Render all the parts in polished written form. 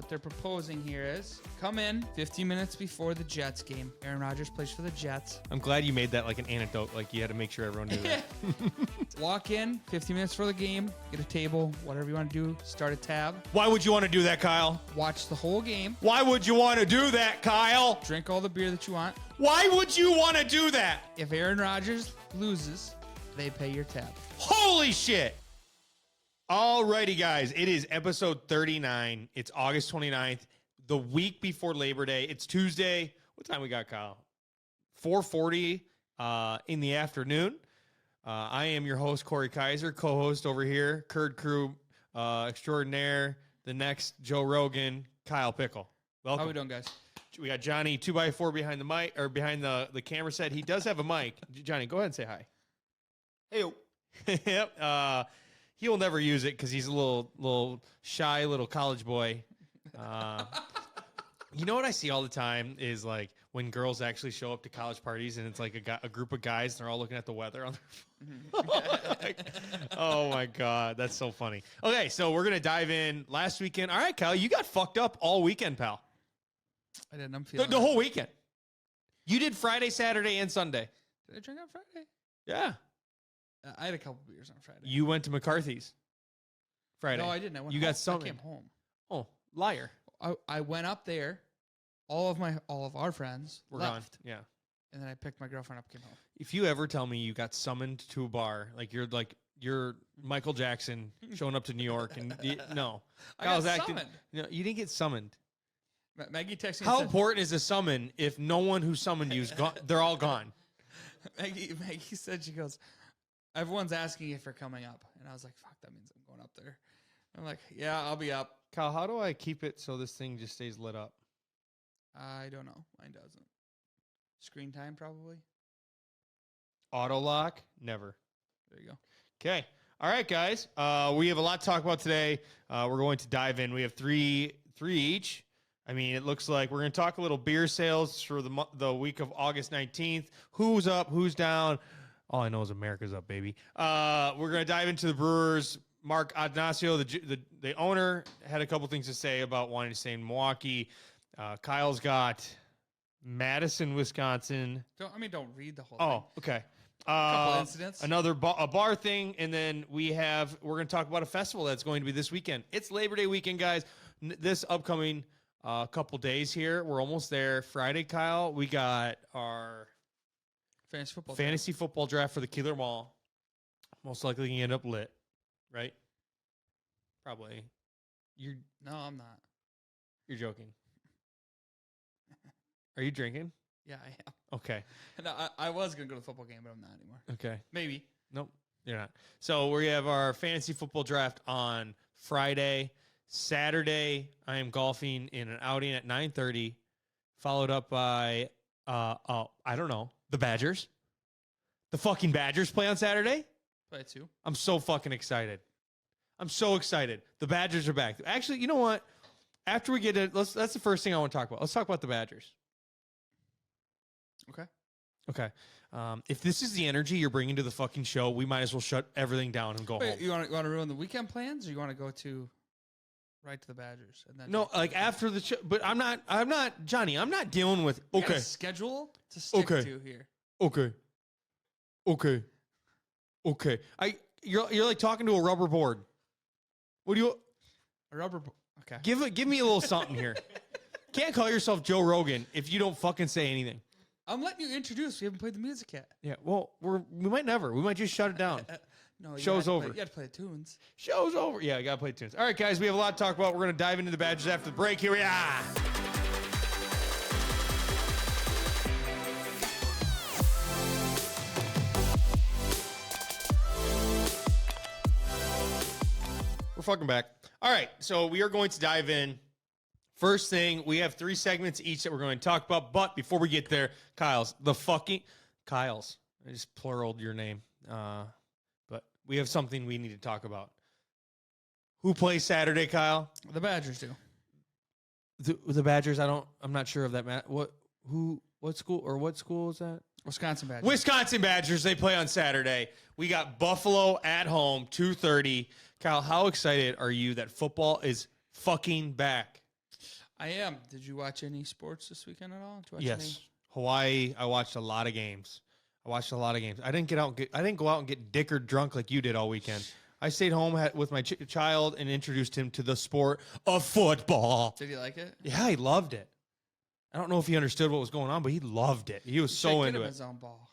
they're proposing here is come in 15 minutes before the Jets game. Aaron Rodgers plays for the Jets. I'm glad you made that like an anecdote. Like you had to make sure everyone knew that. Walk in 15 minutes for the game, get a table, whatever you want to do, start a tab. Why would you want to do that, Kyle? Watch the whole game. Why would you want to do that, Kyle? Drink all the beer that you want. Why would you want to do that? If Aaron Rodgers loses, they pay your tab. Holy shit. Alrighty, guys. It is episode 39. It's August 29th, the week before Labor Day. It's Tuesday. What time we got, Kyle? 4:40 in the afternoon. I am your host, Corey Kaiser, co-host over here, Curd Crew extraordinaire, the next Joe Rogan, Kyle Pickle. Welcome. How we doing, guys? We got Johnny 2x4 behind the mic or behind the camera set. He does have a mic. Johnny, go ahead and say hi. Hey, Yep. He'll never use it because he's a little shy little college boy. You know what I see all the time is like when girls actually show up to college parties and it's like a group of guys and they're all looking at the weather on their phone. Oh my God, that's so funny. Okay, so we're gonna dive in last weekend. All right, Kyle, you got fucked up all weekend, pal. I didn't. I'm feeling The whole weekend. You did Friday, Saturday, and Sunday. Did I drink on Friday? Yeah. I had a couple beers on Friday. You went to McCarthy's Friday. No, I didn't. I went You home. got summoned. I came home. Oh, liar. I went up there. All of our friends We're left. gone. Yeah. And then I picked my girlfriend up, came home. If you ever tell me you got summoned to a bar, like you're Michael Jackson showing up to New York, and no, I got acting. summoned. No, you didn't get summoned. Maggie texted me. How and important is a summon if no one who summoned you is gone? They're all gone. Maggie said, she goes, everyone's asking if you're coming up. And I was like, fuck, that means I'm going up there. I'm like, yeah, I'll be up. Kyle, how do I keep it so this thing just stays lit up? I don't know. Mine doesn't. Screen time, probably. Auto lock? Never. There you go. Okay. All right, guys. We have a lot to talk about today. We're going to dive in. We have three each. I mean, it looks like we're going to talk a little beer sales for the week of August 19th. Who's up? Who's down? All I know is America's up, baby. We're going to dive into the Brewers. Mark Adnacio, the owner, had a couple things to say about wanting to stay in Milwaukee. Kyle's got Madison, Wisconsin. Don't read the whole thing. Oh, okay. A couple incidents. Another a bar thing, and then we're going to talk about a festival that's going to be this weekend. It's Labor Day weekend, guys. This upcoming couple days here. We're almost there. Friday, Kyle, we got our fantasy football draft for the Keeler Mall. Most likely going to end up lit, right? Probably. No, I'm not. You're joking. Are you drinking? Yeah, I am. Okay. No, I was going to go to the football game, but I'm not anymore. Okay. Maybe. Nope, you're not. So we have our fantasy football draft on Friday. Saturday, I am golfing in an outing at 9:30, followed up by, I don't know, the Badgers. The fucking Badgers play on Saturday? Play too. I'm so fucking excited. I'm so excited. The Badgers are back. Actually, you know what? After we get it, that's the first thing I want to talk about. Let's talk about the Badgers. Okay. If this is the energy you're bringing to the fucking show, we might as well shut everything down and go home. You want to ruin the weekend plans, or you want to go right to the Badgers? And then No, like after the show. But I'm not, Johnny, I'm not dealing with, we got okay. a schedule to stick to here. Okay. You're like talking to a rubber board. What do you... A rubber. Okay. Give me a little something here. Can't call yourself Joe Rogan if you don't fucking say anything. I'm letting you introduce. We haven't played the music yet. Yeah, well, we might never. We might just shut it down. No, Show's over. You got to play the tunes. Show's over. Yeah, I got to play tunes. All right, guys, we have a lot to talk about. We're going to dive into the Badgers after the break. Here we are. We're fucking back. All right, so we are going to dive in. First thing, we have 3 segments each that we're going to talk about. But before we get there, Kyle's. I just pluraled your name. But we have something we need to talk about. Who plays Saturday, Kyle? The Badgers do. The Badgers, I'm not sure of that. What school is that? Wisconsin Badgers. Wisconsin Badgers, they play on Saturday. We got Buffalo at home, 2:30. Kyle, how excited are you that football is fucking back? I am. Did you watch any sports this weekend at all? Did you watch Yes. Hawaii, I watched a lot of games. I didn't go out and get dickered drunk like you did all weekend. I stayed home with my child and introduced him to the sport of football. Did he like it? Yeah, he loved it. I don't know if he understood what was going on, but he loved it. He was so into it. His own ball.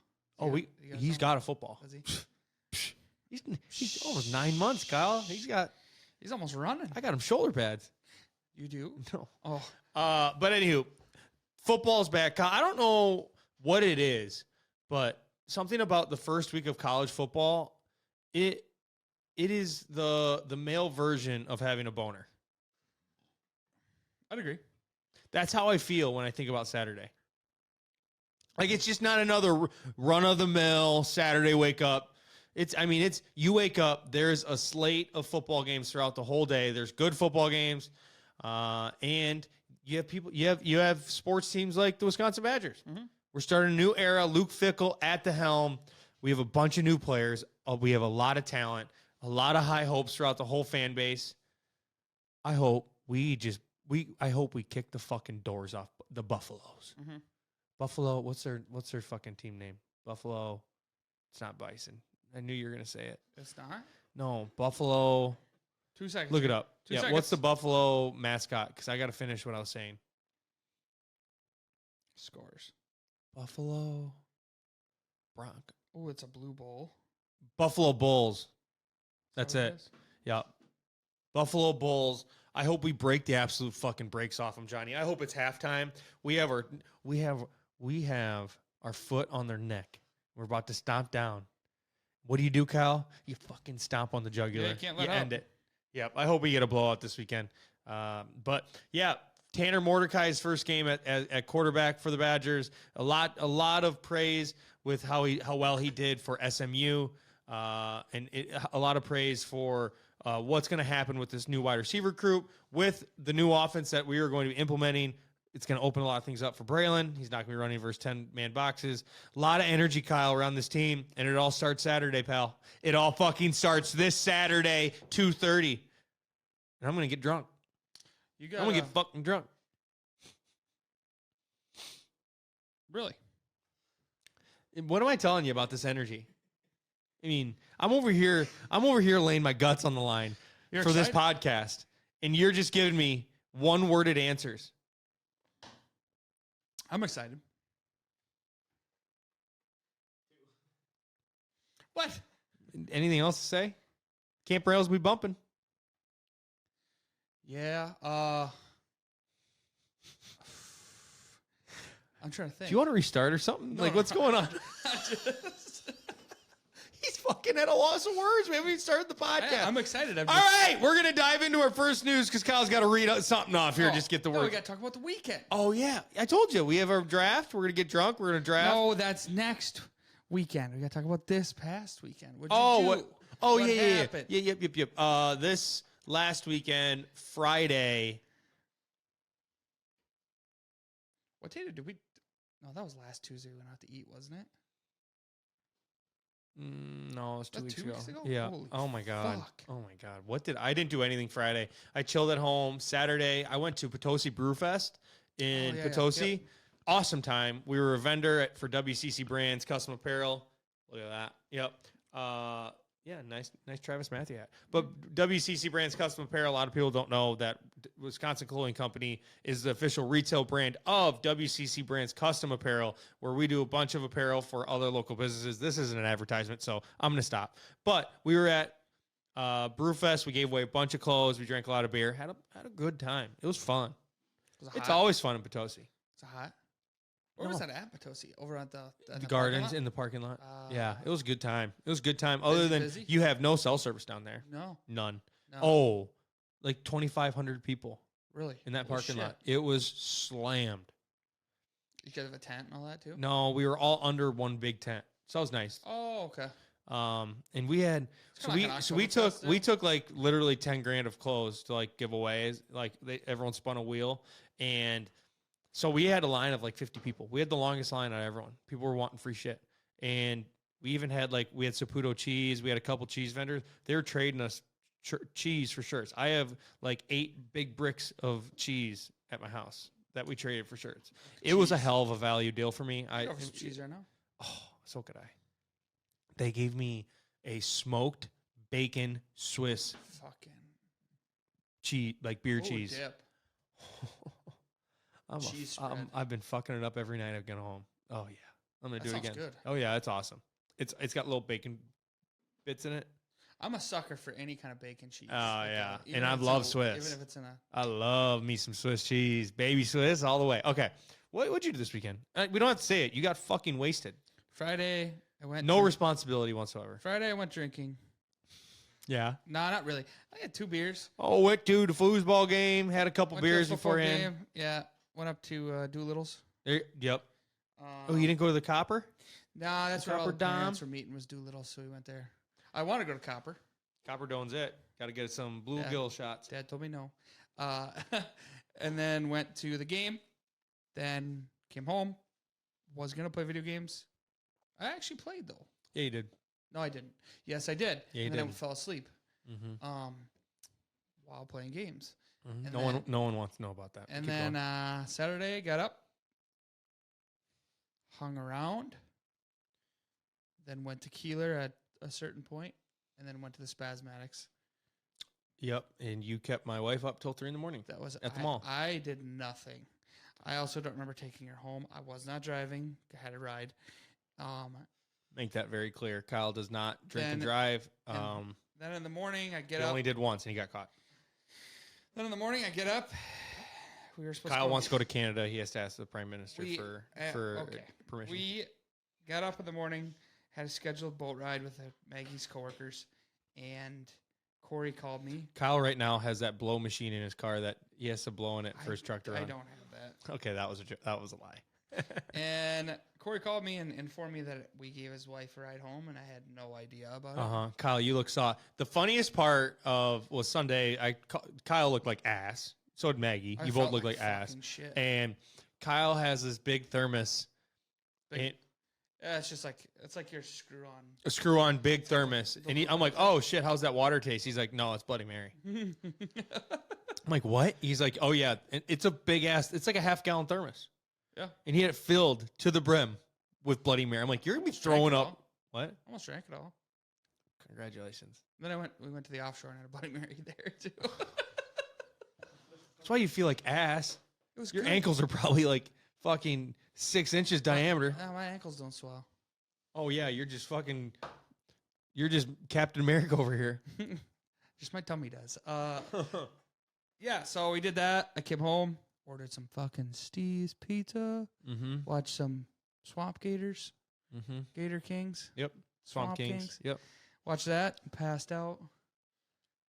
He's got a football. Does he? He's almost 9 months, Kyle. He's almost running. I got him shoulder pads. You do? No. Oh. But anywho, football's back. I don't know what it is, but something about the first week of college football, it is the male version of having a boner. I'd agree. That's how I feel when I think about Saturday. Like, it's just not another run-of-the-mill Saturday wake up. You wake up, there's a slate of football games throughout the whole day. There's good football games, and you have sports teams like the Wisconsin Badgers. Mm-hmm. We're starting a new era. Luke Fickell at the helm. We have a bunch of new players. We have a lot of talent, a lot of high hopes throughout the whole fan base. I hope we kick the fucking doors off the Buffaloes. Mm-hmm. Buffalo, what's their fucking team name? Buffalo. It's not Bison. I knew you were gonna say it. It's not? No, Buffalo. 2 seconds. Look it up. 2 Yeah, seconds. what's the Buffalo mascot? Because I got to finish what I was saying. Scores. Buffalo. Bronco. Oh, it's a blue bowl. Buffalo Bulls. That's it. Is? Yeah. Buffalo Bulls. I hope we break the absolute fucking brakes off them, Johnny. I hope it's halftime. We have our foot on their neck. We're about to stomp down. What do you do, Kyle? You fucking stomp on the jugular. Yeah, you can't let you up. end it. Yep. I hope we get a blowout this weekend. But yeah, Tanner Mordecai's first game at quarterback for the Badgers. A lot of praise with how well he did for SMU, and a lot of praise for what's going to happen with this new wide receiver group with the new offense that we are going to be implementing. It's going to open a lot of things up for Braylon. He's not going to be running versus 10-man boxes. A lot of energy, Kyle, around this team, and it all starts Saturday, pal. It all fucking starts this Saturday, 2:30. And I'm going to get drunk. I'm going to get fucking drunk. Really? What am I telling you about this energy? I mean, I'm over here laying my guts on the line for this podcast, and you're just giving me one-worded answers. I'm excited. What? Anything else to say? Camp Rails be bumping. Yeah. I'm trying to think. Do you want to restart or something? No, what's going on? Just... He's fucking at a loss of words. Maybe we started the podcast. I'm excited. All right, we're going to dive into our first news because Kyle's got to read something off here. Just get the word. We got to talk about the weekend. Oh, yeah. I told you. We have our draft. We're going to get drunk. We're going to draft. No, that's next weekend. We got to talk about this past weekend. What'd you do? What happened? Yep. This last weekend, Friday. What day did we... No, that was last Tuesday we went out to eat, wasn't it? No, it was 2 weeks ago. Yeah. Holy oh my god. Fuck. Oh my god. I didn't do anything Friday. I chilled at home. Saturday, I went to Potosi Brew Fest in Potosi. Yep. Awesome time. We were a vendor for WCC Brands Custom Apparel. Look at that. Yep. Nice Travis Matthew hat. But WCC Brands Custom Apparel, a lot of people don't know that Wisconsin Clothing Company is the official retail brand of WCC Brands Custom Apparel, where we do a bunch of apparel for other local businesses. This isn't an advertisement, so I'm going to stop. But we were at Brewfest. We gave away a bunch of clothes. We drank a lot of beer. Had a good time. It was fun. It's always fun in Potosi. It's hot. Where was that at Potosi? Over at the gardens in the parking lot. Yeah, it was a good time. Other than busy? You have no cell service down there. No. None. No. Oh, like 2,500 people Really? in that parking lot. It was slammed. You guys have a tent and all that too? No, we were all under one big tent. So it was nice. Oh, okay. And we had we took like literally 10 grand of clothes to like give away. Like everyone spun a wheel, and so we had a line of like 50 people. We had the longest line out of everyone. People were wanting free shit. And we even had we had Saputo cheese. We had a couple cheese vendors. They were trading us cheese for shirts. I have like 8 big bricks of cheese at my house that we traded for shirts. It was a hell of a value deal for me. I go for some cheese right now. Oh, so could I. They gave me a smoked bacon Swiss Fucking cheese, like beer cheese. Dip. Cheese spread. I've been fucking it up every night I get home. Oh yeah, I'm gonna do it again. Good. Oh yeah, it's awesome. It's got little bacon bits in it. I'm a sucker for any kind of bacon cheese. Oh yeah, and I love Swiss. Even if it's in a. I love me some Swiss cheese, baby Swiss all the way. Okay, what'd you do this weekend? We don't have to say it. You got fucking wasted. Friday, I went. No responsibility whatsoever. Friday, I went drinking. Yeah. No, not really. I had 2 beers. Oh, went to the foosball game. Had a couple beers beforehand. Game. Yeah, went up to Doolittle's. Yep. Oh, you didn't go to the Copper? Nah, that's the where all the Copper Dom? parents were meeting was Doolittle's, so we went there. I want to go to Copper. Copper Done's it. Got to get some bluegill shots. Dad told me no. And then went to the game. Then came home. Was going to play video games. I actually played, though. Yeah, you did. No, I didn't. Yes, I did. Yeah, you and then did. I fell asleep Mm-hmm. while playing games. Mm-hmm. No one wants to know about that. And Keep then going. Saturday, got up, hung around, then went to Keeler at a certain point, and then went to the Spasmatics. Yep, and you kept my wife up till 3 a.m. That was at the mall. I did nothing. I also don't remember taking her home. I was not driving. I had a ride. Make that very clear. Kyle does not drink and drive. Then in the morning, I get he up. only did once, and he got caught. Then in the morning, I get up. We were supposed. Kyle wants to go to Canada. He has to ask the Prime Minister for okay. permission. We got up in the morning, had a scheduled boat ride with Maggie's coworkers, and Corey called me. Kyle right now has that blow machine in his car that he has to blow in it for his truck to run. I don't have that. Okay, that was a lie. And Corey called me and informed me that we gave his wife a ride home, and I had no idea about it. Kyle, you look saw. The funniest part was Sunday. Kyle looked like ass. So did Maggie. You both looked like ass. Shit. And Kyle has this big thermos. Yeah, it's just like your a screw-on big thermos. And I'm like, oh shit, how's that water taste? He's like, no, it's Bloody Mary. I'm like, what? He's like, oh yeah, and it's a big ass. It's like a half-gallon thermos. Yeah. And he had it filled to the brim with Bloody Mary. I'm like, you're gonna be throwing up. What? Almost drank it all. Congratulations. Then we went to the offshore and had a Bloody Mary there too. That's why you feel like ass. It was Your good. ankles are probably like fucking 6 inches diameter. No, my ankles don't swell. Oh yeah, you're just Captain America over here. Just my tummy does. Yeah, so we did that. I came home, ordered some fucking Steve's pizza, watched some Swamp Gators, Gator Kings. Yep. Swamp Kings. Yep. Watched that, passed out.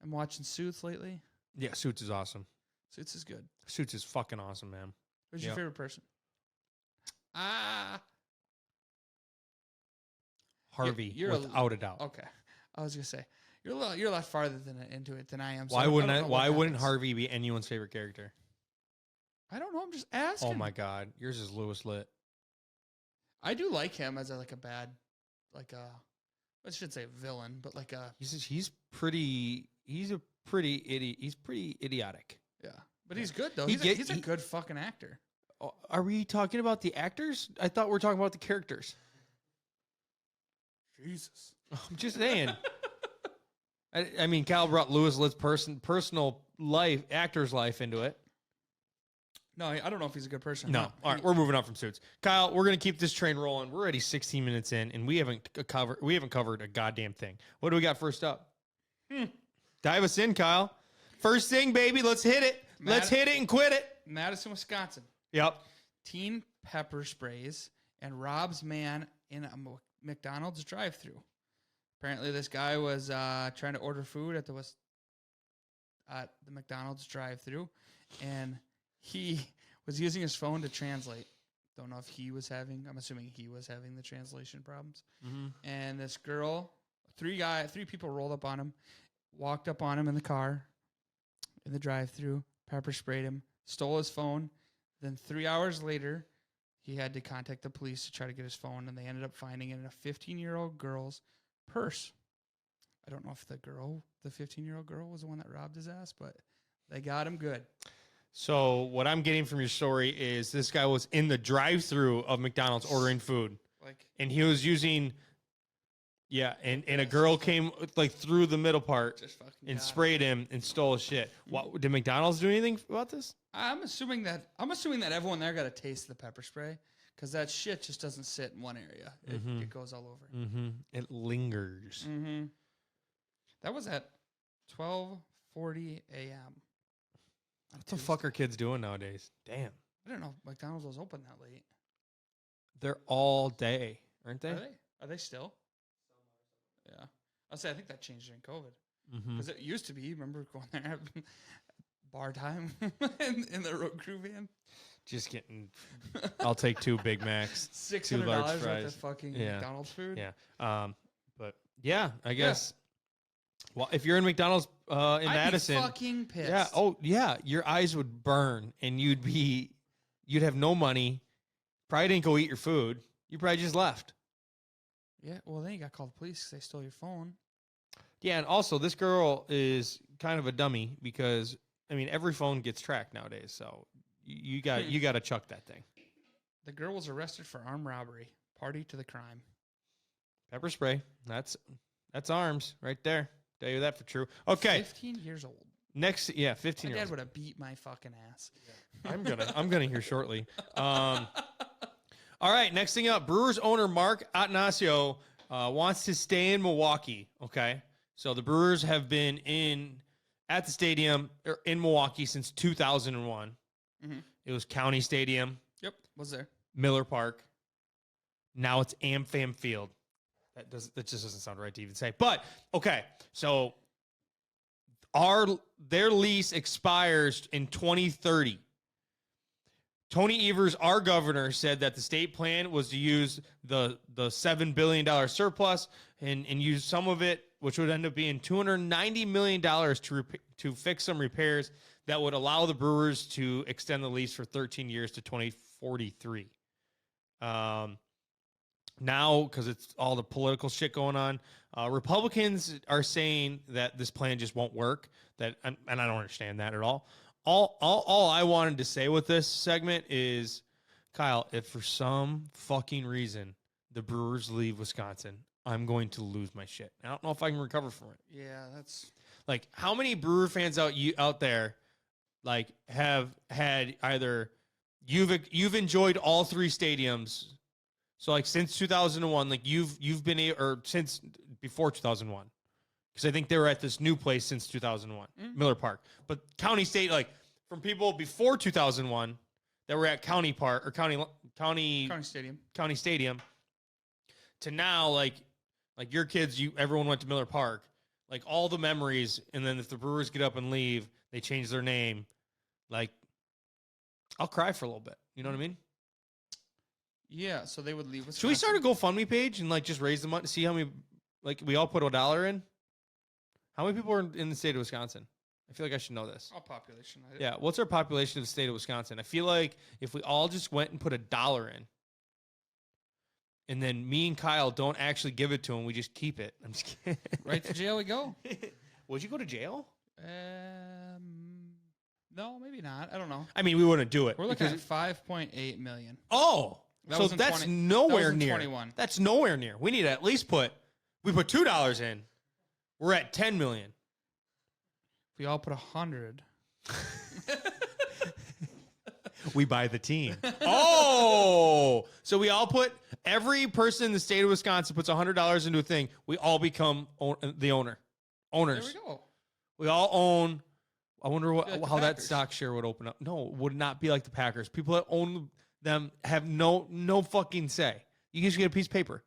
I'm watching Suits lately. Yeah, Suits is awesome. Suits is good. Suits is fucking awesome, man. Who's your favorite person? Harvey, you're without a doubt. Okay, I was gonna say you're a lot farther into it than I am. So Why wouldn't Harvey be anyone's favorite character? I don't know. I'm just asking. Oh my god, yours is Lewis Litt. I do like him as a bad, I should say villain, but he's pretty idiot. He's pretty idiotic. Yeah, but he's good though. He's a good fucking actor. Are we talking about the actors? I thought we were talking about the characters. Jesus. I'm just saying. I mean, Kyle brought Lewis Litt's personal life, actor's life into it. No, I don't know if he's a good person. No. All right, we're moving on from Suits. Kyle, we're going to keep this train rolling. We're already 16 minutes in, and we haven't covered a goddamn thing. What do we got first up? Dive us in, Kyle. First thing, baby, let's hit it. Let's hit it and quit it. Madison, Wisconsin. Yep. Teen pepper sprays and robs man in a McDonald's drive-thru. Apparently, this guy was trying to order food at the McDonald's drive-thru, and he was using his phone to translate. Don't know if I'm assuming he was having the translation problems. And this girl, three people rolled up on him, walked up on him in the car, in the drive-thru, pepper sprayed him, stole his phone. Then 3 hours later, he had to contact the police to try to get his phone, and they ended up finding it in a 15-year-old girl's purse. I don't know if the 15-year-old girl was the one that robbed his ass, but they got him good. So what I'm getting from your story is this guy was in the drive-thru of McDonald's ordering food, and he was using, and a girl came like through the middle part and sprayed him and stole his shit. What did McDonald's do anything about this? I'm assuming that everyone there got a taste of the pepper spray because that shit just doesn't sit in one area. It goes all over. Mm-hmm. It lingers. Mm-hmm. That was at 12:40 a.m. What the fuck are kids doing nowadays? Damn. I don't know. McDonald's was open that late. They're all day, aren't they? Are they still? Yeah. I think that changed during COVID. Mm-hmm. Because it used to be, remember going there having bar time in the road crew van? Just getting, I'll take 2 Big Macs, $600 worth of fucking McDonald's food. Yeah. But yeah, I guess. Well, if you're in McDonald's in Madison, I'd be fucking pissed. Yeah. Oh, yeah. Your eyes would burn, and you'd have no money. Probably didn't go eat your food. You probably just left. Yeah. Well, then you got to call the police because they stole your phone. Yeah, and also this girl is kind of a dummy because every phone gets tracked nowadays. So you got to chuck that thing. The girl was arrested for armed robbery. Party to the crime. Pepper spray. That's arms right there. Tell you that for true. Okay. 15 years old. Next, 15 my years old. dad would have beat my fucking ass. Yeah. I'm gonna hear shortly. All right, next thing up, Brewers owner Mark Attanasio wants to stay in Milwaukee. Okay, so the Brewers have been at the stadium in Milwaukee since 2001. Mm-hmm. It was County Stadium. Yep, was there. Miller Park. Now it's AmFam Field. That just doesn't sound right to even say. But okay, so their lease expires in 2030. Tony Evers, our governor, said that the state plan was to use the $7 billion surplus and use some of it, which would end up being $290 million to fix some repairs that would allow the Brewers to extend the lease for 13 years to 2043. Now, because it's all the political shit going on, Republicans are saying that this plan just won't work. And I don't understand that at all. All I wanted to say with this segment is, Kyle, if for some fucking reason the Brewers leave Wisconsin, I'm going to lose my shit. I don't know if I can recover from it. Yeah, that's like how many Brewer fans out there like have had either you've enjoyed all 3 stadiums. So like since 2001, like you've been or since before 2001, because I think they were at this new place since 2001, Miller Park. But County State, like from people before 2001 that were at County Park or County Stadium, to now like your kids, everyone went to Miller Park, like all the memories. And then if the Brewers get up and leave, they change their name. Like I'll cry for a little bit. You know what I mean? Yeah, so they would leave Wisconsin. Should we start a GoFundMe page and like just raise the money? See how many, like we all put $1 in. How many people are in the state of Wisconsin? I feel like I should know this. All population. Yeah, what's our population of the state of Wisconsin? I feel like if we all just went and put $1 in, and then me and Kyle don't actually give it to him, we just keep it. I'm just kidding. Right to jail we go. Would you go to jail? No, maybe not. I don't know. I mean, we wouldn't do it. We're looking at 5.8 million. Oh. So that's nowhere near. 21. That's nowhere near. We need to at least put $2 in. We're at 10 million. We all put 100. We buy the team. Oh, so we all put every person in the state of Wisconsin puts $100 into a thing. We all become the owners. There we go. We all own. I wonder how that Packers. stock share would open up. No, it would not be like the Packers. People that own them have no fucking say. You just get a piece of paper.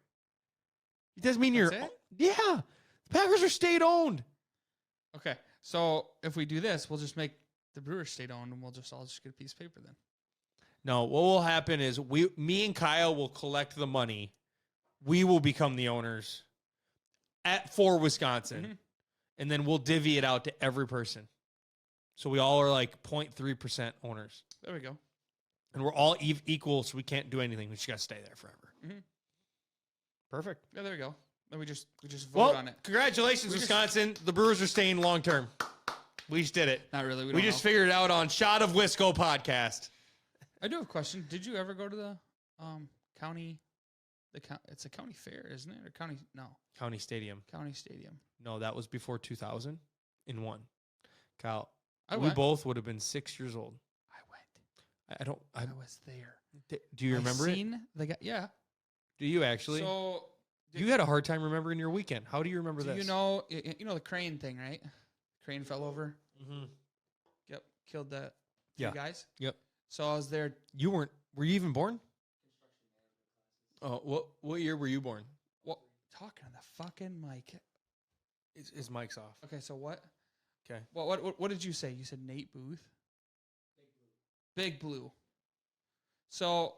It doesn't mean you're. Yeah, the Packers are state owned. Okay, so if we do this, we'll just make the Brewers state owned, and we'll just all just get a piece of paper then. No, what will happen is me and Kyle will collect the money. We will become the owners for Wisconsin, and then we'll divvy it out to every person. So we all are like 0.3% owners. There we go. And we're all equal, so we can't do anything. We just got to stay there forever. Perfect. Yeah, there we go. Then we just vote on it. Congratulations, Wisconsin. The Brewers are staying long term. We just did it. Not really. We just figured it out on Shot of Wisco Podcast. I do have a question. Did you ever go to the county? It's a county fair, isn't it? Or county? No. County Stadium. County Stadium. No, that was before 2001. Kyle, I we went. both would have been 6 years old. I went. I was there. Do you remember it? The guy, yeah. Do you actually? So you had a hard time remembering your weekend. How do you remember this? You know the crane thing, right? Crane fell over. Mm-hmm. Yep. Killed the two guys. Yep. So I was there. Were you even born? Oh, what year were you born? What? Talking on the fucking mic. His mic's off. Okay, so what? Okay. What did you say? You said Nate Booth? Big Blue. So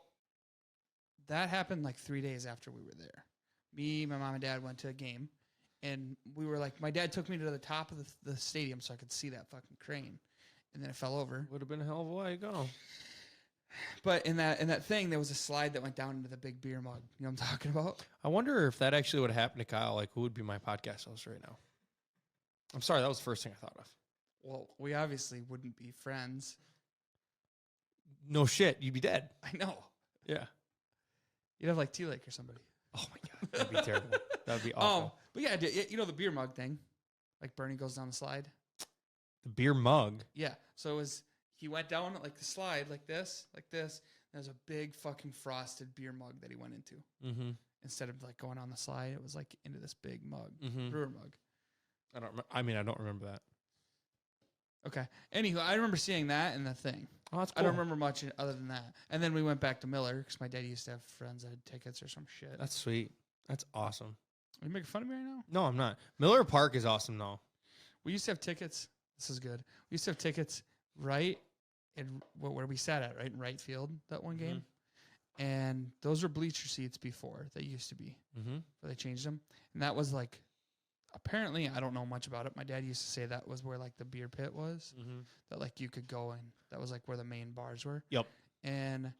that happened like 3 days after we were there. Me, my mom, and dad went to a game, and we were like, my dad took me to the top of the stadium so I could see that fucking crane, and then it fell over. Would have been a hell of a way to go. But in that thing, there was a slide that went down into the big beer mug. You know what I'm talking about? I wonder if that actually would have happened to Kyle. Like, who would be my podcast host right now? I'm sorry, that was the first thing I thought of. Well, we obviously wouldn't be friends. No shit, you'd be dead. I know. Yeah. You'd have like T-Lake or somebody. Oh my God, that'd be terrible. That'd be awful. But yeah, you know the beer mug thing? Like Bernie goes down the slide? The beer mug? Yeah. So he went down like the slide like this. There's a big fucking frosted beer mug that he went into. Mm-hmm. Instead of like going on the slide, it was like into this big mug, Mm-hmm. brewer mug. I don't remember that. Okay. Anywho, I remember seeing that and the thing. Oh, that's cool. I don't remember much other than that. And then we went back to Miller because my dad used to have friends that had tickets or some shit. That's sweet. That's awesome. Are you making fun of me right now? No, I'm not. Miller Park is awesome, though. We used to have tickets. This is good. We used to have tickets right in where we sat at, right in right field that one game. And those were bleacher seats before. They used to be. Mm-hmm. But they changed them. And that was like, apparently, I don't know much about it. My dad used to say that was where like the beer pit was. Mm-hmm. That like you could go in. That was like where the main bars were. Yep. And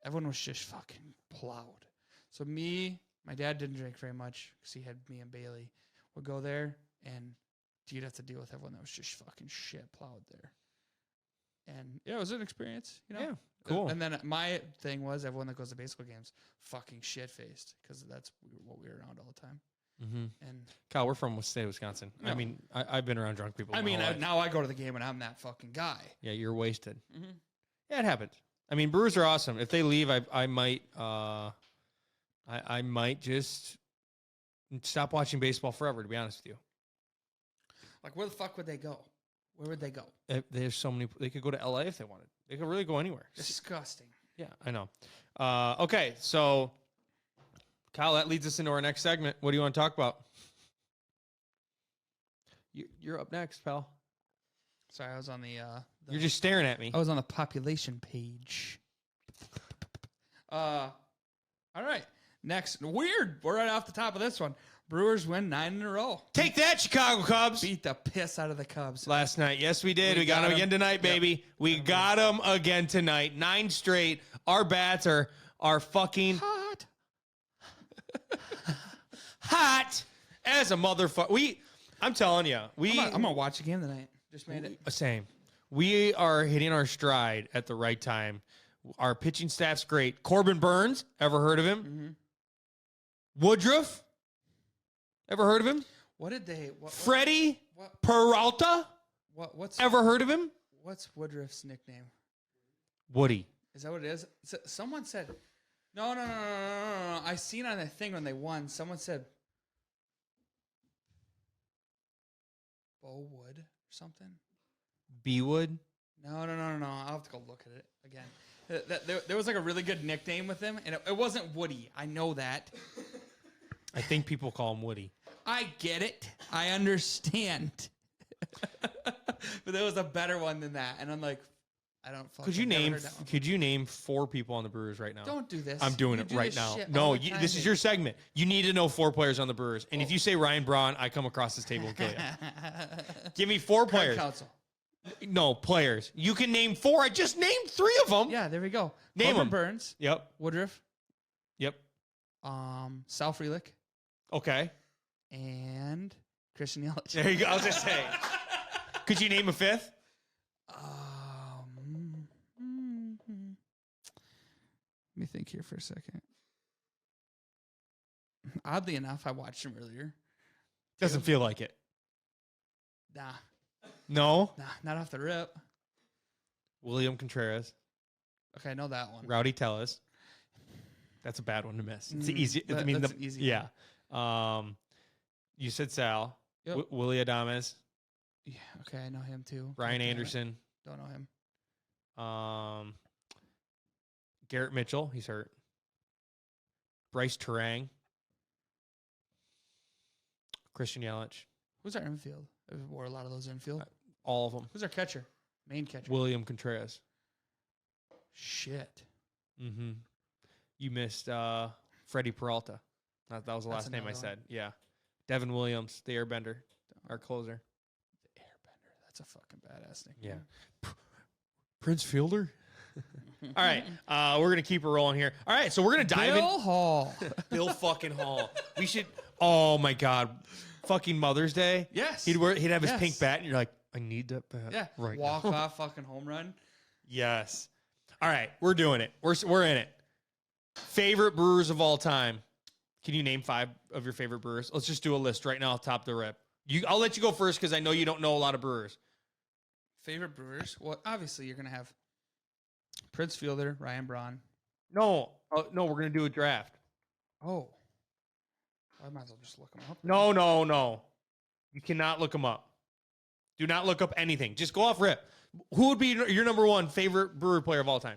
everyone was just fucking plowed. So my dad didn't drink very much because he had me and Bailey. Would go there and you'd have to deal with everyone that was just fucking shit plowed there. And yeah, it was an experience, you know? Yeah, cool. And then my thing was everyone that goes to baseball games fucking shit faced because that's what we were around all the time. Mm-hmm. And Kyle, we're from the state of Wisconsin. No. I mean, I've been around drunk people. Now I go to the game and I'm that fucking guy. Yeah, you're wasted. Mm-hmm. Yeah, it happens. I mean, Brewers are awesome. If they leave, I might just stop watching baseball forever. To be honest with you, like where the fuck would they go? Where would they go? There's so many. They could go to LA if they wanted. They could really go anywhere. Disgusting. Yeah, I know. Okay, so Kyle, that leads us into our next segment. What do you want to talk about? You're up next, pal. Sorry, I was on the You're just staring at me. I was on the population page. All right. Next. Weird. We're right off the top of this one. Brewers win 9 in a row. Take that, Chicago Cubs. Beat the piss out of the Cubs. Last night. Yes, we did. We got them again tonight, baby. Yep. We got them again tonight. 9 straight. Our bats are fucking hot. Hot as a motherfucker. I'm telling you. I'm going to watch the game tonight. Just made it. Same. We are hitting our stride at the right time. Our pitching staff's great. Corbin Burns, ever heard of him? Mm-hmm. Woodruff, ever heard of him? What did they? Freddie Peralta, what's ever heard of him? What's Woodruff's nickname? Woody. Is that what it is? Someone said, no. I seen on the thing when they won. Someone said, Bo Wood or something. B Wood. No. I'll have to go look at it again. There was like a really good nickname with him, and it wasn't Woody. I know that. I think people call him Woody. I get it. I understand. But there was a better one than that, and I'm like, I don't. Could you name 4 people on the Brewers right now? Don't do this. I'm doing it right now. No, this is your segment. You need to know 4 players on the Brewers, and if you say Ryan Braun, I come across this table and kill you. Give me 4 players. Council. No, players. You can name 4. I just named 3 of them. Yeah, there we go. Name them. Burns. Yep. Woodruff. Yep. Sal Frelick. Okay. And Christian Yelich. There you go. I was just saying. Could you name a fifth? Let me think here for a second. Oddly enough, I watched him earlier. Doesn't feel like it. Nah, No. not off the rip. William Contreras. Okay, I know that one. Rowdy Tellez. That's a bad one to miss. It's easy. That's an easy yeah. You said Sal. Yep. Willie Adames. Yeah, okay, I know him too. Ryan Anderson. Don't know him. Garrett Mitchell. He's hurt. Bryce Terang. Christian Yelich. Who's our infield? We wore a lot of those infield. All of them. Who's our catcher? Main catcher. William Contreras. Shit. Mm-hmm. You missed Freddie Peralta. That was the last name I said. Yeah. Devin Williams, the Airbender, our closer. The Airbender. That's a fucking badass name. Yeah. Prince Fielder. All right. We're going to keep it rolling here. All right. So we're going to dive in. Bill Hall. Bill fucking Hall. We should. Oh, my God. Fucking Mother's Day. Yes. He'd have his pink bat, and you're like, I need that bat. Yeah. Right. Walk now. off fucking home run. Yes. All right. We're doing it. We're in it. Favorite Brewers of all time. Can you name 5 of your favorite Brewers? Let's just do a list right now, top the rip. I'll let you go first because I know you don't know a lot of Brewers. Favorite Brewers? Well, obviously you're gonna have Prince Fielder, Ryan Braun. No, we're gonna do a draft. Oh, I might as well just look them up. No. You cannot look them up. Do not look up anything. Just go off rip. Who would be your number 1 favorite Brewer player of all time?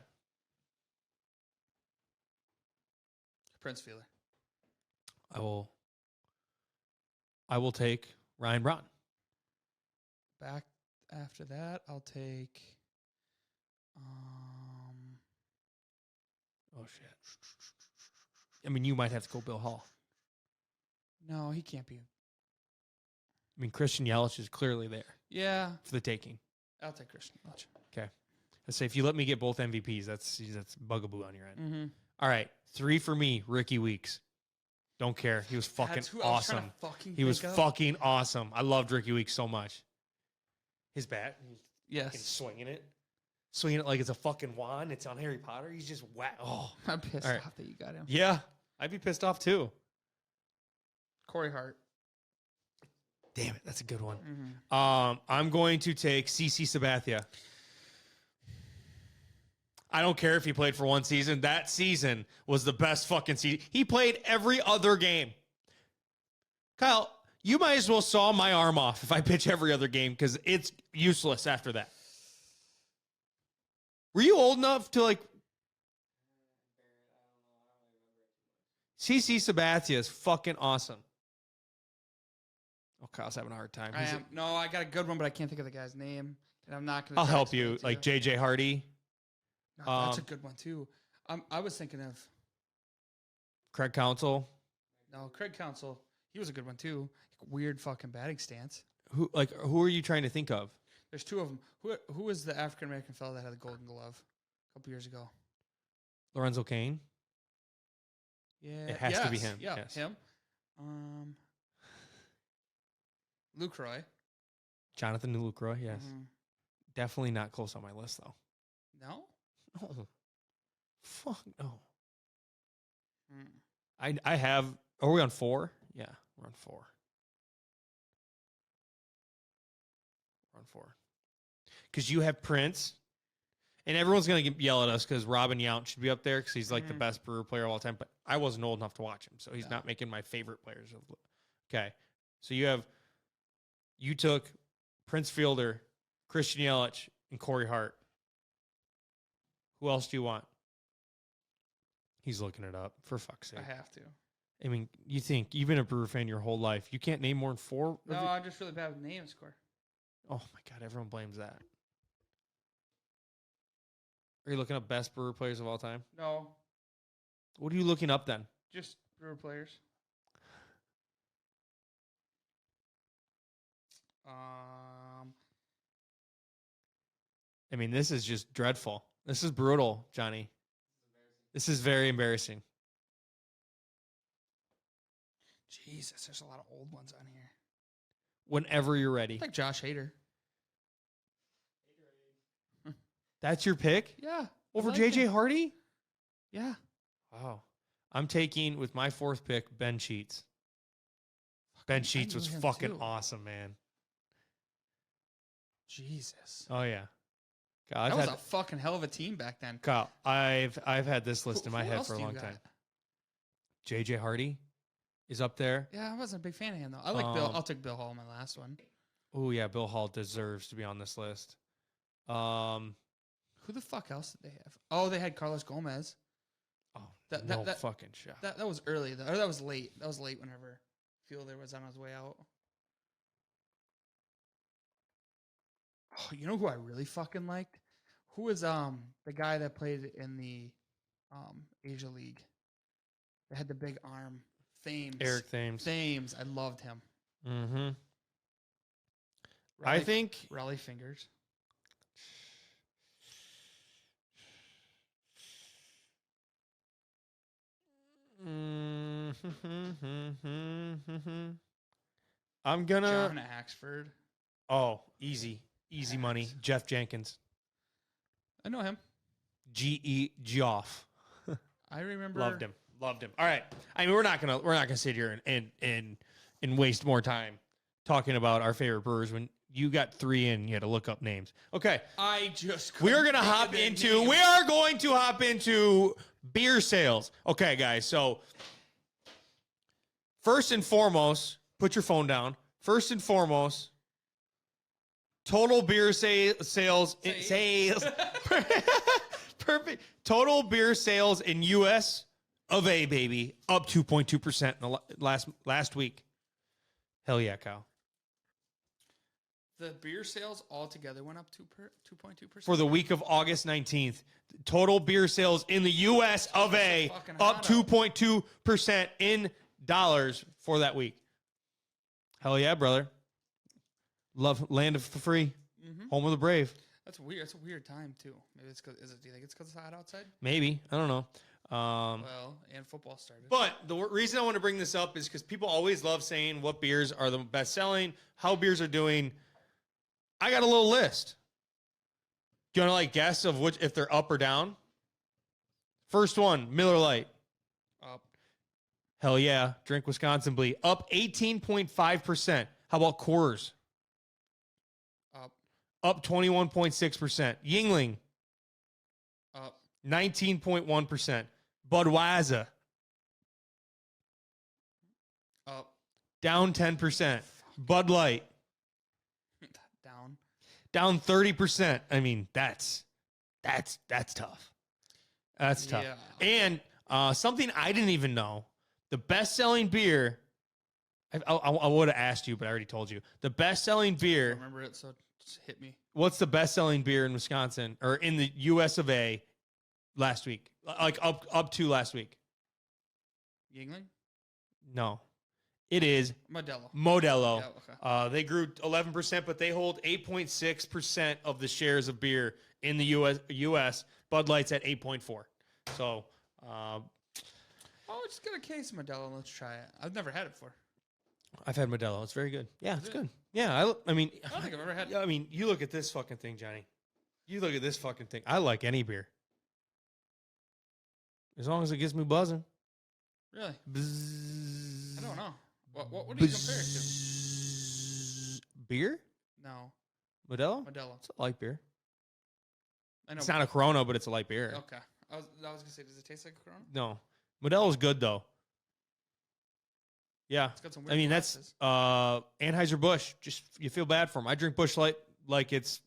Prince Fielder. I will take Ryan Braun. Back after that, I'll take. Oh shit. I mean, you might have to go Bill Hall. No, he can't be. I mean, Christian Yelich is clearly there Yeah, for the taking. I'll take Christian Yelich. Okay. Let's say if you let me get both MVPs, that's bugaboo on your end. Mm-hmm. All right, 3 for me. Ricky Weeks. Don't care. He was fucking awesome. He was fucking awesome. I loved Ricky Weeks so much. His bat. He's fucking swinging it like it's a fucking wand. It's on Harry Potter. He's just whack. Oh, I'm pissed off that you got him. Yeah, I'd be pissed off too. Corey Hart. Damn it, that's a good one. Mm-hmm. I'm going to take CC Sabathia. I don't care if he played for one season. That season was the best fucking season. He played every other game. Kyle, you might as well saw my arm off if I pitch every other game because it's useless after that. Were you old enough to like... CC Sabathia is fucking awesome. Oh, Kyle's having a hard time. I am. No, I got a good one, but I can't think of the guy's name. And I'm not going to... I'll help you. Like J.J. Hardy. No, that's a good one, too. I was thinking of... Craig Counsell. No, Craig Counsell. He was a good one, too. Weird fucking batting stance. Who are you trying to think of? There's 2 of them. Who was the African-American fellow that had the Golden Glove a couple years ago? Lorenzo Cain? Yeah. It has to be him. Yeah, yes. him. Lucroy. Jonathan Lucroy, yes. Mm-hmm. Definitely not close on my list, though. No? No. Fuck no. Mm. I have... Are we on 4? Yeah, we're on 4. We're on 4. Because you have Prince, and everyone's going to yell at us because Robin Yount should be up there because he's like the best Brewer player of all time, but I wasn't old enough to watch him, so he's not making my favorite players. Okay, so you took Prince Fielder, Christian Yelich, and Corey Hart. Who else do you want? He's looking it up, for fuck's sake. I have to. I mean, you think you've been a Brewer fan your whole life. You can't name more than 4? No, I'm just really bad with names, Corey. Oh, my God. Everyone blames that. Are you looking up best Brewer players of all time? No. What are you looking up then? Just Brewer players. I mean, this is just dreadful. This is brutal, Johnny. This is very embarrassing. Jesus, there's a lot of old ones on here. Whenever you're ready. I like Josh Hader. That's your pick? Yeah. Over I like J.J. him. Hardy? Yeah. Wow. I'm taking, with my 4th pick, Ben Sheets. Ben Sheets knew was him fucking too. awesome, man. Jesus. Oh, yeah. God, That was a fucking hell of a team back then. Kyle, I've had this list in my Who head else for a do you long got? time. J.J. Hardy is up there. Yeah, I wasn't a big fan of him, though. I like Bill. Um, I'll take Bill Hall in my last one. Oh, yeah, Bill Hall deserves to be on this list. Who the fuck else did they have? Oh, they had Carlos Gomez. Oh, That- no that- fucking shot. That was early, though. Or that was late. That was late whenever Fielder was on his way out. Oh, you know who I really fucking liked? Who was the guy that played in the Asia League? That had the big arm. Thames. Eric Thames. Thames. I loved him. Mm-hmm. Raleigh, I think... Raleigh Fingers. I'm gonna... John Axford. Oh, easy. Easy money. Jeff Jenkins. I know him. G.E. Geoff. I remember. Loved him. Loved him. All right. I mean, we're not gonna sit here and waste more time talking about our favorite brewers when you got 3 in. You had to look up names. Okay. We are gonna hop into. We are going to hop into beer sales. Okay, guys. So first and foremost, put your phone down. First and foremost, total beer sales. Perfect. Total beer sales in U.S. of A, baby, up 2.2% in the last week. Hell yeah, Kyle. The beer sales altogether went up 2.2%. For the week of August 19th, total beer sales in the U.S. of A up 2.2% in dollars for that week. Hell yeah, brother. Love land of the free, home of the brave. That's weird. It's a weird time too. Maybe it's because. Do you think it's because it's hot outside? Maybe. I don't know. Well, and football started. But the reason I want to bring this up is because people always love saying what beers are the best selling, how beers are doing. I got a little list. Do you want to guess of which if they're up or down? First one, Miller Lite. Up. Hell yeah. Drink Wisconsin Blee. Up 18.5%. How about Coors? Up 21.6%. Yingling. Up. 19.1%. Budweiser. Up. Down 10%. Bud Light. Down. Down 30%. I mean, that's tough. That's tough. Yeah. And something I didn't even know. The best-selling beer, I would have asked you, but I already told you. The best-selling I beer. don't remember it, so just hit me. What's the best-selling beer in Wisconsin or in the U.S. of A. last week? Like up to last week? Yingling? No. It is Modelo. Modelo. Yeah, okay. They grew 11%, but they hold 8.6% of the shares of beer in the U.S. Bud Light's at 8.4. So, just get a case of Modelo and let's try it. I've never had it before. I've had Modelo. It's very good. Yeah, it's good. Yeah, I mean, I don't think I've ever had it. I mean, you look at this fucking thing, Johnny. You look at this fucking thing. I like any beer. As long as it gets me buzzing. Really? Bzzz. I don't know. What do you compare it to? Beer? No. Modelo? Modelo. It's a light beer. I know. It's not a Corona, but it's a light beer. Okay. I was gonna say, does it taste like a Corona? No. Modelo's good though. Yeah. It's got some weird I mean, that's Anheuser Bush. Just you feel bad for them. I drink Bush Light like it's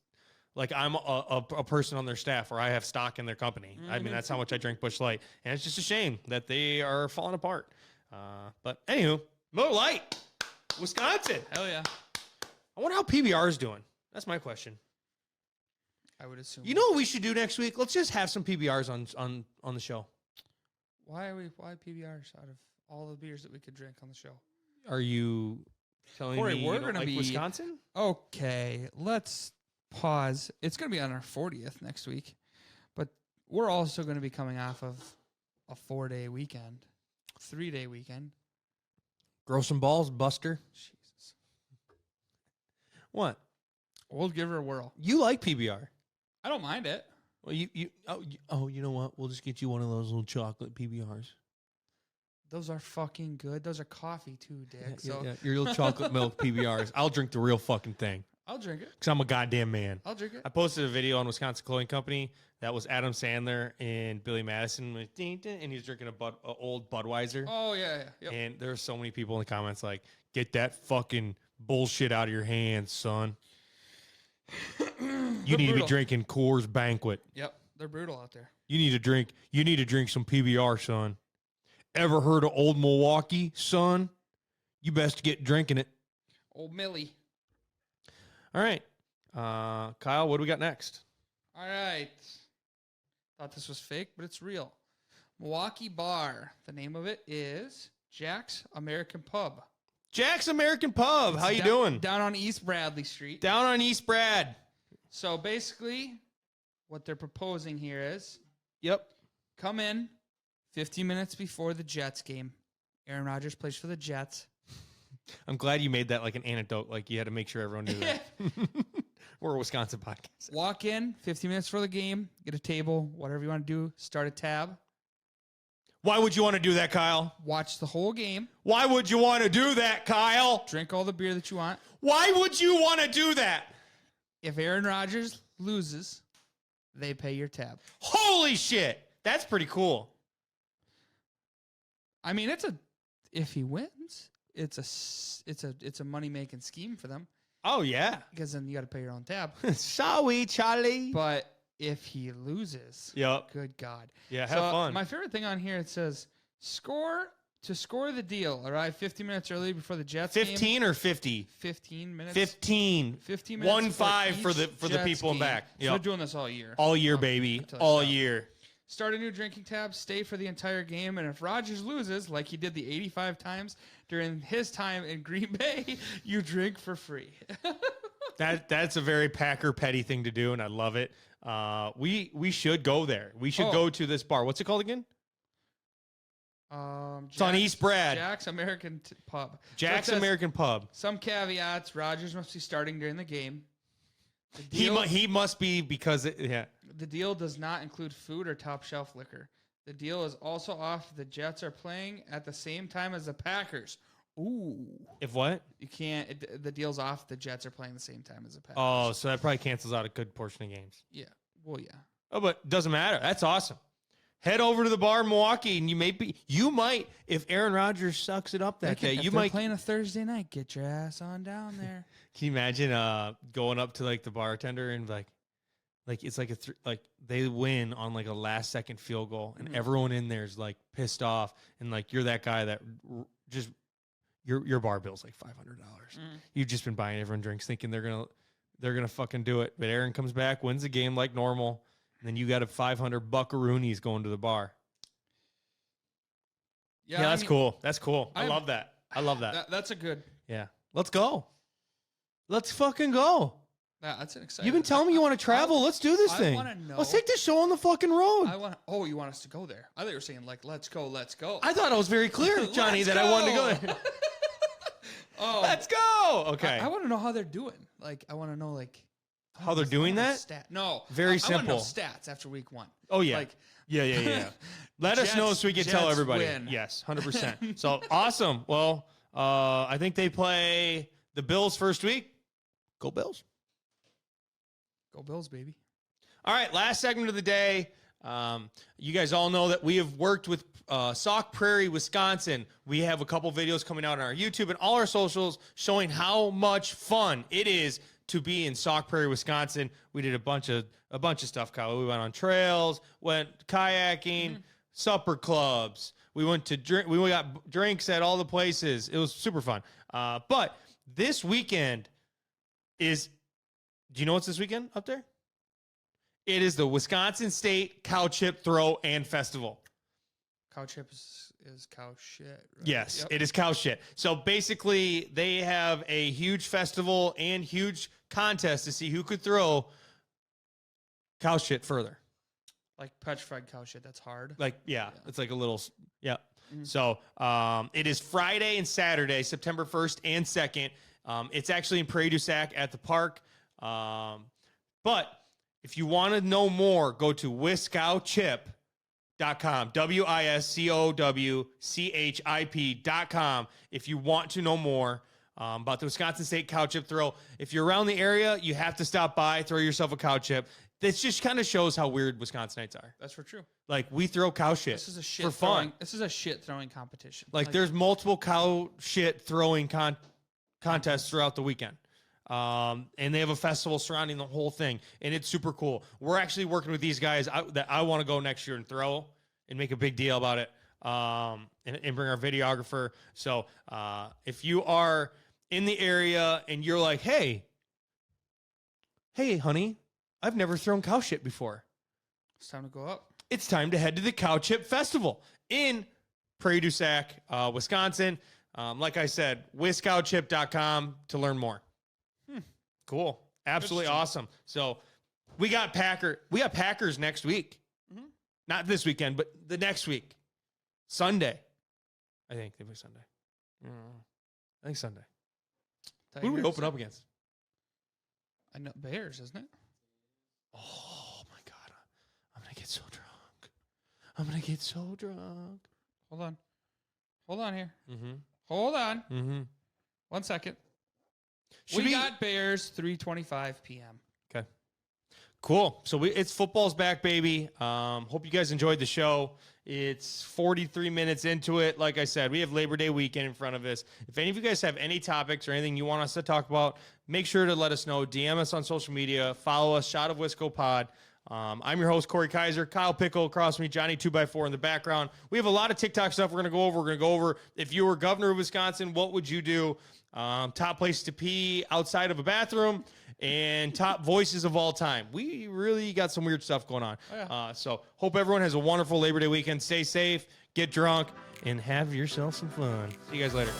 like I'm a person on their staff or I have stock in their company. I mean, that's how much I drink Bush Light, and it's just a shame that they are falling apart. But anywho, Miller Lite, Wisconsin. Hell yeah. I wonder how PBR is doing. That's my question. I would assume. You know what we should do next week? Let's just have some PBRs on the show. Why PBRs out of all the beers that we could drink on the show? Are you telling Corey, me we're you don't gonna like be- Wisconsin? Okay, let's pause. It's going to be on our 40th next week, but we're also going to be coming off of a 4-day weekend, 3-day weekend. Grow some balls, Buster. Jesus. What? We'll give her a whirl. You like PBR? I don't mind it. Well, you know what? We'll just get you one of those little chocolate PBRs. Those are fucking good. Those are coffee too, Dick. Your little chocolate milk PBRs. I'll drink the real fucking thing. I'll drink it. Because I'm a goddamn man. I'll drink it. I posted a video on Wisconsin Clothing Company that was Adam Sandler and Billy Madison, with and he's drinking a old Budweiser. Oh, yeah. Yep. And there were so many people in the comments like, get that fucking bullshit out of your hands, son. You need to be drinking Coors Banquet. Yep. They're brutal out there. You need to drink some PBR, son. Ever heard of Old Milwaukee, son? You best get drinking it. Old Millie. All right. Kyle, what do we got next? All right. Thought this was fake, but it's real. Milwaukee Bar. The name of it is Jack's American Pub. Jack's American Pub. How you doing? Down on East Bradley Street. Down on East Brad. So basically, what they're proposing here is, Yep. come in 15 minutes before the Jets game. Aaron Rodgers plays for the Jets. I'm glad you made that like an anecdote. Like you had to make sure everyone knew that. We're a Wisconsin podcast. Walk in 15 minutes for the game, get a table, whatever you want to do, start a tab, Why would you want to do that, Kyle? watch the whole game, Why would you want to do that, Kyle? drink all the beer that you want. Why would you want to do that? If Aaron Rodgers loses, they pay your tab. Holy shit. That's pretty cool. I mean, if he wins, it's a money-making scheme for them Oh, yeah. because then you got to pay your own tab. Sorry, Charlie. But if he loses, Yep. good God. Yeah, have So, fun. My favorite thing on here, it says, score the deal. Arrive 15 minutes early before the Jets 15 game. or 50? 15 minutes. 15. 15 minutes. 1-5 for each the Jets people in game. back. So Yep. they're doing this all year. All year, baby. until it's All out. year. Start a new drinking tab, stay for the entire game, and if Rodgers loses, like he did the 85 times during his time in Green Bay, you drink for free. That's a very Packer petty thing to do, and I love it. We should go there. We should go to this bar. What's it called again? It's on East Brad. Jack's American Pub. Jack's So it says, American Pub. Some caveats. Rodgers must be starting during the game. The He deal, must be because yeah. the deal does not include food or top shelf liquor. The deal is also off if the Jets are playing at the same time as the Packers. Ooh. If what? You can't. The deal's off if the Jets are playing the same time as the Packers. Oh, so that probably cancels out a good portion of games. Yeah. Well, yeah. Oh, but doesn't matter. That's awesome. Head over to the bar in Milwaukee, and you might, if Aaron Rodgers sucks it up that day, If you they're might. playing a Thursday night. Get your ass on down there. Can you imagine going up to like the bartender and like it's like like they win on like a last second field goal, and everyone in there is like pissed off, and like you're that guy that just your bar bill's like $500. You've just been buying everyone drinks, thinking they're gonna fucking do it, but Aaron comes back, wins the game like normal. And then you got a 500 buckaroonies going to the bar. Yeah, that's cool. That's cool. I love that. I love that. That's a good. Yeah. Let's go. Let's fucking go. That's an exciting. You've been telling me you want to travel. Let's do this thing. I want to know. Let's take this show on the fucking road. Oh, you want us to go there? I thought you were saying like, let's go. I thought I was very clear, Johnny, that I wanted to go there. Oh, Let's go. Okay. I want to know how they're doing. Like, I want to know like How they're doing that? No, Very I simple. want to know stats after week 1. Oh, yeah. Like, Yeah. Let us know so we can tell Jets everybody. win. Yes, 100%. So awesome. Well, I think they play the Bills first week. Go Bills. Go Bills, baby. All right, last segment of the day. You guys all know that we have worked with Sock Prairie, Wisconsin. We have a couple videos coming out on our YouTube and all our socials showing how much fun it is to be in Sock Prairie, Wisconsin. We did a bunch of stuff, Kyle. We went on trails, went kayaking, supper clubs. We went to drink. We got drinks at all the places. It was super fun. But this weekend is. Do you know what's this weekend up there? It is the Wisconsin State Cow Chip Throw and Festival. Cow chip is cow shit. Right? Yes, Yep. it is cow shit. So basically, they have a huge festival and huge contest to see who could throw cow shit further. Like petrified cow shit. That's hard. Like, yeah. It's like a little, yeah. Mhm. So it is Friday and Saturday, September 1st and 2nd. It's actually in Prairie du Sac at the park. But If you want to know more, go to wiscowchip.com, WISCOWCHIP.com. If you want to know more about the Wisconsin State cow chip throw, if you're around the area, you have to stop by, throw yourself a cow chip. This just kind of shows how weird Wisconsinites are. That's for true. Like, we throw cow shit This is a shit for fun. throwing, this is a shit throwing competition. Like there's multiple cow shit throwing contests throughout the weekend. And they have a festival surrounding the whole thing, and it's super cool. We're actually working with these guys that I want to go next year and throw and make a big deal about it, and bring our videographer. So if you are in the area and you're like, hey, honey, I've never thrown cow shit before. It's time to go up. It's time to head to the Cow Chip Festival in Prairie du Sac, Wisconsin. Like I said, wiscowchip.com to learn more. Cool. Absolutely awesome. So we got Packers next week. Mm-hmm. Not this weekend, but the next week. Sunday. I think they play Sunday. I think Sunday. Who do we open up against? I know Bears, isn't it? Oh my God. I'm going to get so drunk. Hold on here. Mm-hmm. Hold on. Mm-hmm. 1 second. We got Bears 3:25 p.m. Okay. Cool. So it's football's back, baby. Hope you guys enjoyed the show. It's 43 minutes into it. Like I said, we have Labor Day weekend in front of us. If any of you guys have any topics or anything you want us to talk about, make sure to let us know. DM us on social media. Follow us, Shot of Wisco Pod. I'm your host, Corey Kaiser. Kyle Pickle across from me, Johnny 2x4 in the background. We have a lot of TikTok stuff we're going to go over. We're going to go over, if you were governor of Wisconsin, what would you do? Top place to pee outside of a bathroom, and top voices of all time. We really got some weird stuff going on. Oh, yeah. So hope everyone has a wonderful Labor Day weekend. Stay safe, get drunk, and have yourself some fun. See you guys later.